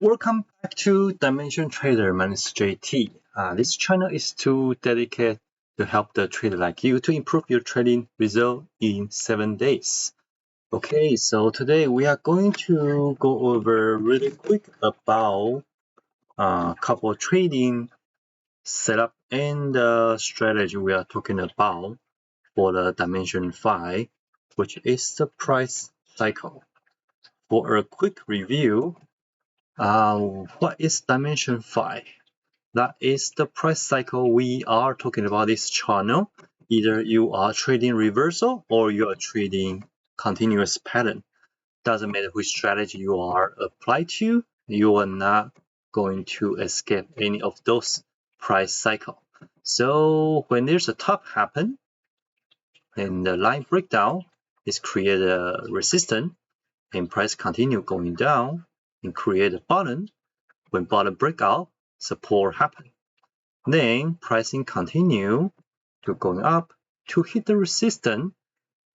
Welcome back to Dimension Trader. My name is JT. This channel is to dedicate to help the trader like you to improve your trading result in 7 days. Okay, so today we are going to go over really quick about a couple trading setup and the strategy we are talking about for the Dimension 5, which is the price cycle. For a quick review, what is Dimension 5? That is the price cycle we are talking about this channel. Either you are trading reversal or you are trading continuous pattern. Doesn't matter which strategy you are applied to, you are not going to escape any of those price cycle. So when there's a top happen and the line breakdown is create a resistance and price continue going down and create a bottom. When bottom breakout, support happen. Then pricing continue to going up to hit the resistance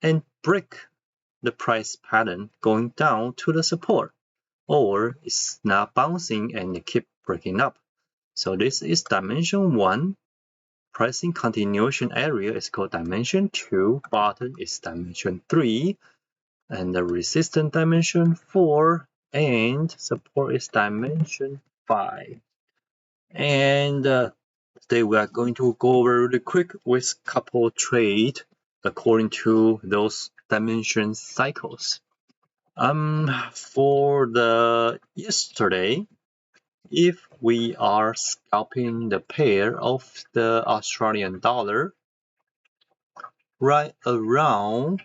and break the price pattern going down to the support, or it's not bouncing and keep breaking up. So this is dimension 1. Pricing continuation area is called dimension 2. Bottom is dimension 3. And the resistance dimension 4. And support is dimension 5. And today we are going to go over really quick with couple trade according to those dimension cycles. For the yesterday, if we are scalping the pair of the Australian dollar right around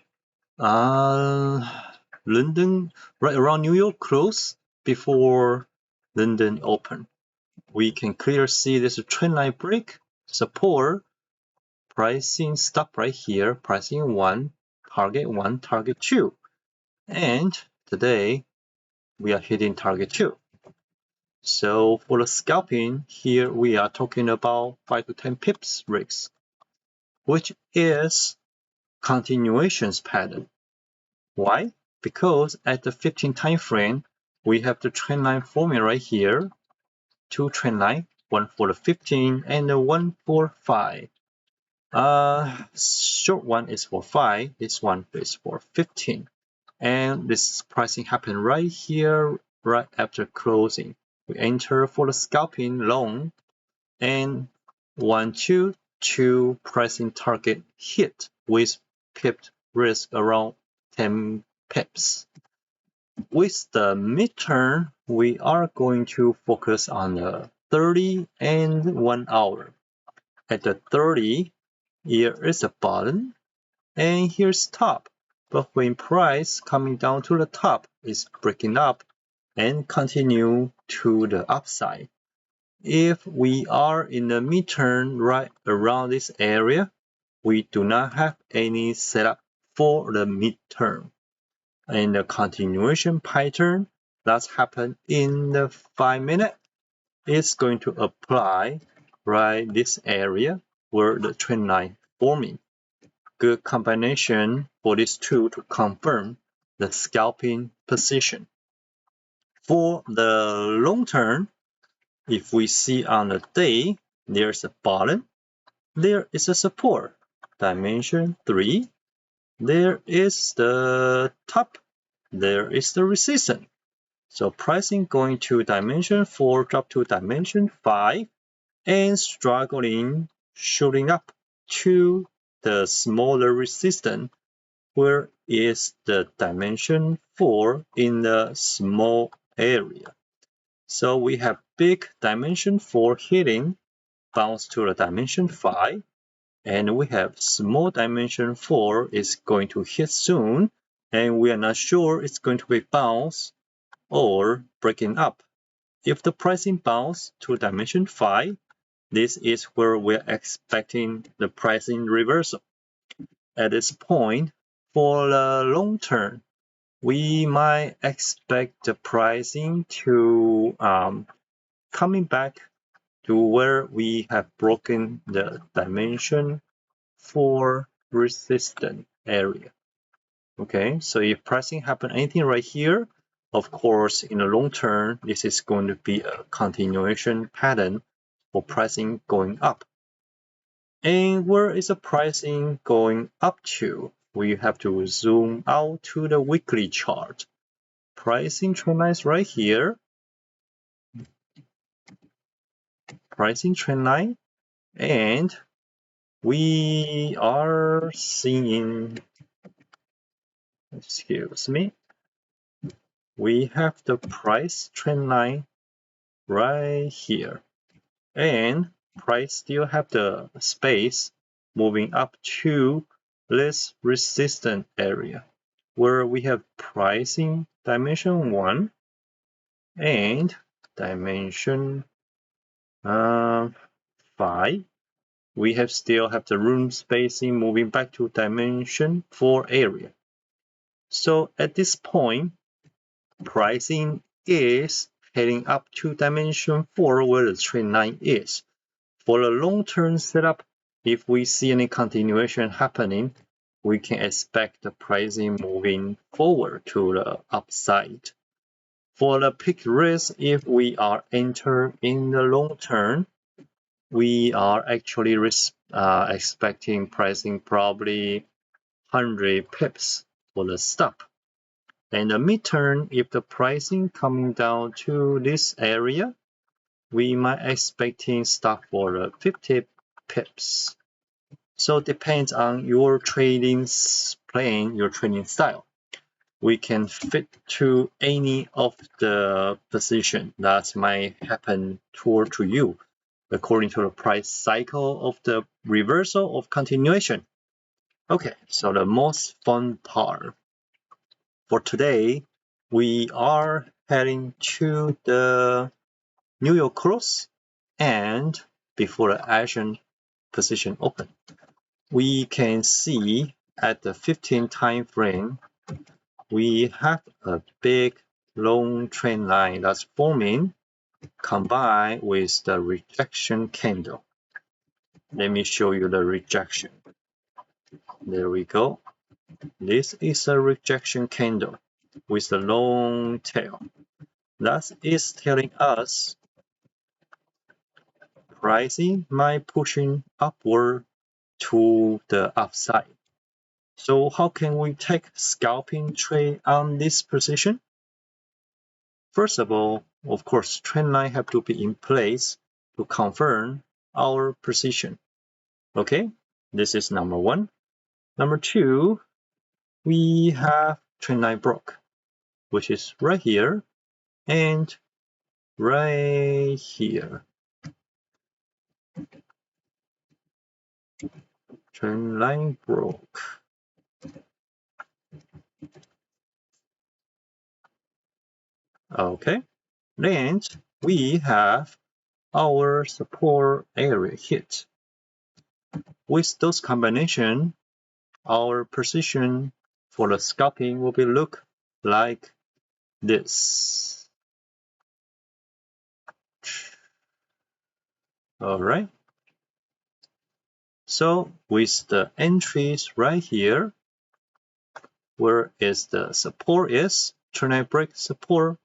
London, right around New York close before London open, we can clearly see there's a trend line break, support, pricing stop right here, pricing 1, target 2. And today we are hitting target 2. So for the scalping, here we are talking about 5 to 10 pips risks, which is continuations pattern. Why? Because at the 15 time frame, we have the trend line forming right here, 2 trend line, one for the 15 and one for 5. Short one is for 5, this one is for 15. And this pricing happened right here, right after closing. We enter for the scalping long and 1, 2, 2 pricing target hit with pipped risk around 10 pips. With the midterm, we are going to focus on the 30 and 1 hour. At the 30, here is a bottom and here's top. But when price coming down to the top is breaking up and continue to the upside. If we are in the midterm right around this area, we do not have any setup for the midterm. And the continuation pattern that's happened in the 5 minute is going to apply right this area where the trend line forming. Good combination for these two to confirm the scalping position. For the long term, if we see on the day, there's a bottom, there is a support, dimension 3, there is the top, there is the resistance. So pricing going to dimension 4, drop to dimension 5, and struggling, shooting up to the smaller resistance, where is the dimension 4 in the small area. So we have big dimension 4 hitting, bounce to the dimension 5, and we have small dimension 4 is going to hit soon, and we are not sure it's going to be bounce or breaking up. If the pricing bounce to dimension 5, this is where we're expecting the pricing reversal. At this point, for the long term, we might expect the pricing to coming back to where we have broken the dimension 4 resistance area. Okay, so if pricing happen anything right here, Of course, in the long term, this is going to be a continuation pattern for pricing going up. And where is the pricing going up to? We have to zoom out to the weekly chart. Pricing trend line is right here. Pricing trend line. And we are seeing, excuse me, we have the price trend line right here. And price still have the space moving up to this resistance area where we have pricing dimension 1 and dimension 5. We still have the room spacing moving back to dimension 4 area. So at this point, pricing is heading up to dimension 4 where the trend line is. For a long-term setup, if we see any continuation happening, we can expect the pricing moving forward to the upside. For the peak risk, if we are enter in the long term, we are actually expecting pricing probably 100 pips for the stop. And the midterm, if the pricing coming down to this area, we might expecting stop for the 50 pips. So it depends on your trading plan, your trading style. We can fit to any of the position that might happen toward to you according to the price cycle of the reversal of continuation. Okay, so the most fun part for today, we are heading to the New York close and before the Asian position open. We can see at the 15 time frame, we have a big long trend line that's forming combined with the rejection candle. Let me show you the rejection. There we go. This is a rejection candle with the long tail. That is telling us pricing might pushing upward to the upside. So how can we take scalping trade on this position? First of all, of course, trend line have to be in place to confirm our position. Okay, this is number one. Number two, we have trend line broke, which is right here and right here. Trend line broke. Okay, then we have our support area hit. With those combination, our position for the scalping will be look like this. All right. So with the entries right here, where is the support is, trend line break support,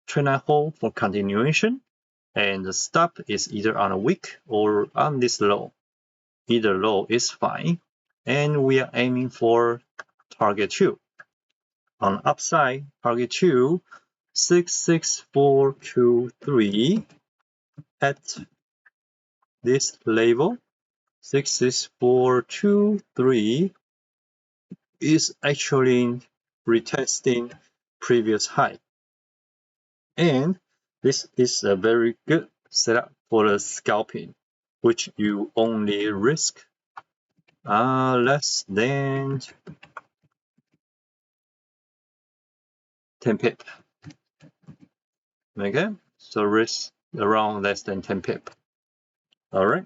trend line hold for continuation, and the stop is either on a wick or on this low. Either low is fine, and we are aiming for target 2. On upside, target 2, 66423 at this level. 66423 is actually retesting previous high. And this is a very good setup for the scalping, which you only risk less than 10 pip. Okay, so risk around less than 10 pip. All right.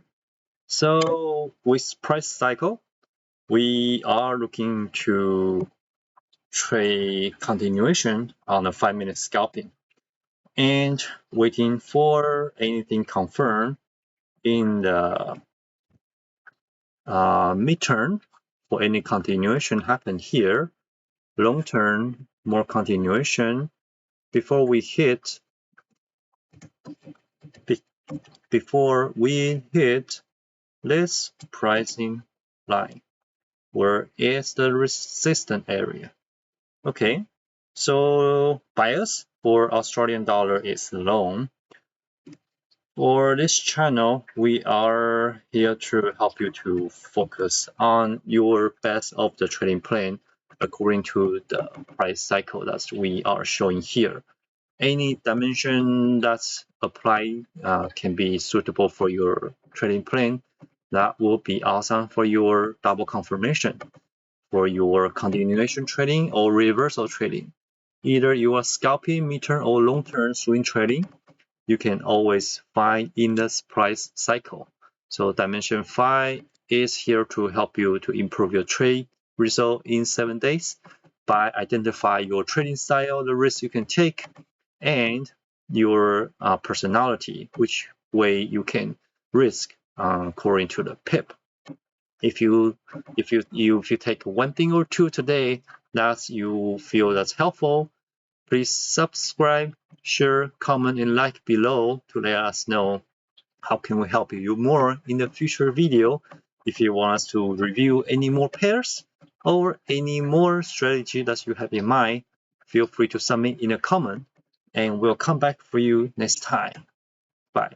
So with price cycle, we are looking to trade continuation on a 5-minute scalping and waiting for anything confirmed in the midterm for any continuation happen here. Long term, more continuation before we hit this pricing line, where is the resistance area? Okay, so bias for Australian dollar is long. For this channel, we are here to help you to focus on your best of the trading plan according to the price cycle that we are showing here. Any dimension that's applied can be suitable for your trading plan. That will be awesome for your double confirmation, for your continuation trading or reversal trading. Either you are scalping, mid-term or long-term swing trading, you can always find in this price cycle. So dimension 5 is here to help you to improve your trade result in 7 days by identify your trading style, the risk you can take, and your personality, which way you can risk according to the pip. If you take one thing or two today that you feel that's helpful, please subscribe, share, comment, and like below to let us know how can we help you more in the future video. If you want us to review any more pairs or any more strategy that you have in mind, feel free to submit in a comment and we'll come back for you next time. Bye.